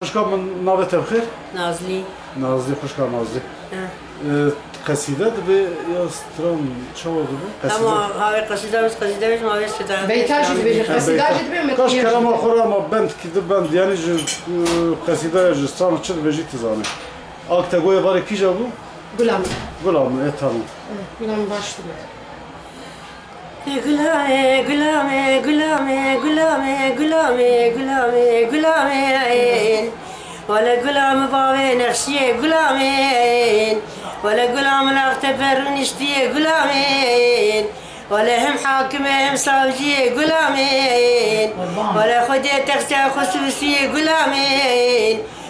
خوشکار من ناوت بخیر. نازلی. نازلی خوشکار نازلی. قصیده دبی یا سترام چه بود دبی؟ اما هاي قصیده میش ما ویش کدام. بیتاجی دبی قصیده دبی متن. کاش کلام آخر ما بند کده بند یعنی قصیده جستان چه دبی تزانه. آخه گویا باری کی جابو؟ گلام. گلام اتام. گلام باش دبی. گلامه گلامه گلامه گلامه گلامه گلامه گلامه ولا گلام باوی نقشی گلامه ولا گلام نختبر نشتی گلامه ولا هم حاکم هم ساوجی گلامه ولا خودی تخت خصوصی گلامه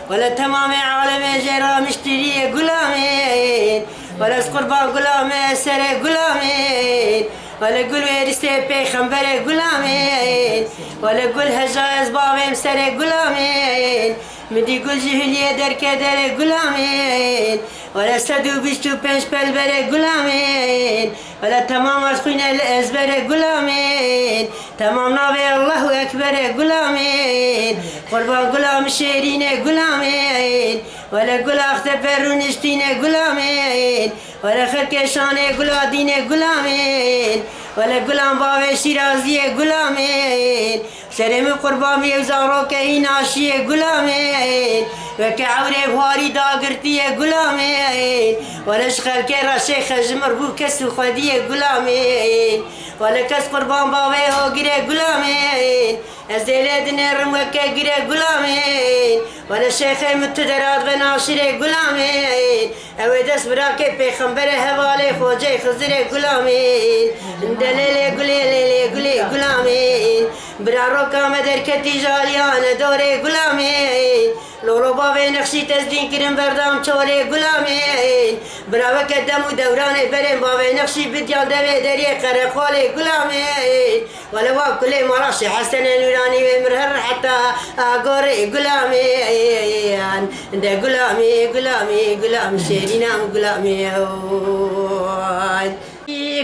ولا تمام عالم جرا مشتری گلامه ولا قربان گلامه سر گلامه ولا قول ويرسي بيخنبر غلامين ولا قول هجاز بابي مسر غلامين مدي قول جهلية در كدر غلامين ولا سدو بيشتو بنش بلبر غلامين ولا تمام أسخين الأزبر غلامين تمام نبي الله أكبر غلامين قربان غلام شيرين غلامين ولا قول أختبر نشتين غلامين ولا خلق شان غلادين غلامين ولا غلام بابي شيرازي غلامين سلام قربان يوزارو كهي ناشي غلامين وكعوري بواري داغرتي غلامين ولا شخل كراشي خجمر بو كسو خدي غلامين ولا كس قربان بابي هو غري غلامين ازيلد نرم وكغري غلامين ولا شيخ متدرات بناشري غلامين اودس براكي پیغمبر حوالي خوجي خزري غلامين دليل غلي غلامين برارو كامدر كتي جاليان دوري غلامين لولو بابي نقشي تزدين كرم بردام چوري غلامين براو قدم دوران برم بابي نقشي بديال دوي دري قرقالي غلامين ولو كل مراشي حسن نوراني ومرهر حتى اغوري غلامين ده غلامي غلامي غلام شيرينا غلامي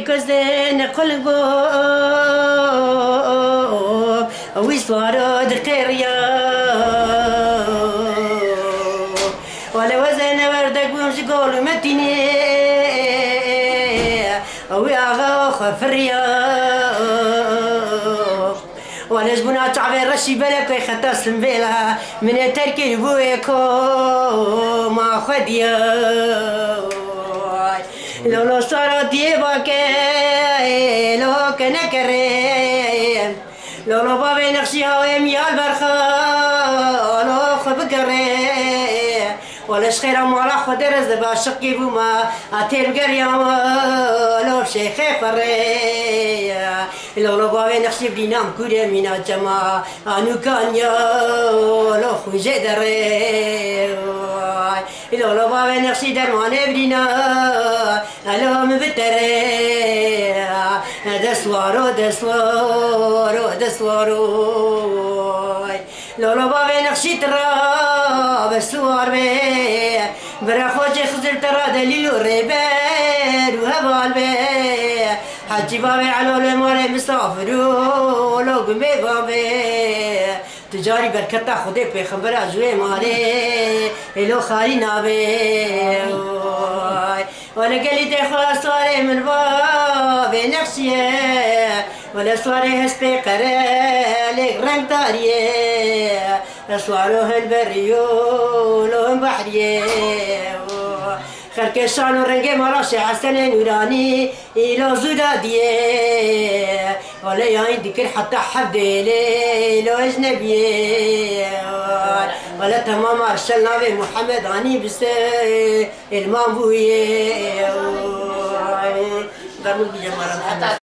كزين قلبو ويسوارو دقيريا ولا وزن وردك ومشغول متيني ويا خفريا ولا جبنا تعبير رشي بلك ويخطا سنبيلا من تركي بويكو ما خديا لو صار ديبك لو كان كريم لو بابي نقشي هاوي ميال برخا لو خبقري ولا شخيرا مالا خدر زبا شقي بوما اتير قريم لو شيخي فري لو بابي نقشي بلينام كوري مينا جما انو كان يا لو خوجي دري لو بابي نقشي درماني بلينا الو مبتري دسوارو دسوارو دسوارو لولو بابي نقشي ترى بسوار بي برا خوجي خزر ترى دليل الربير وهبال بي حجي بابي على المولى مسافرو لو قمي بابي تجاري بركتا خودي پیغمبر اجوي مالي لو خالي نابي ولا قالي دي خلاص صاري من بابي نقشيه ولا صاري هسبي قرالك رنگ داريه صاروه البريو لون بحريه خلق شان ورنگ مراشي حسن نوراني إلو زداديه ولا ياين ذكر حتى حبديلي لو أجنبيه ولا تمام أرسلنا بمحمد عني بس المام بويه ضربوا بجمال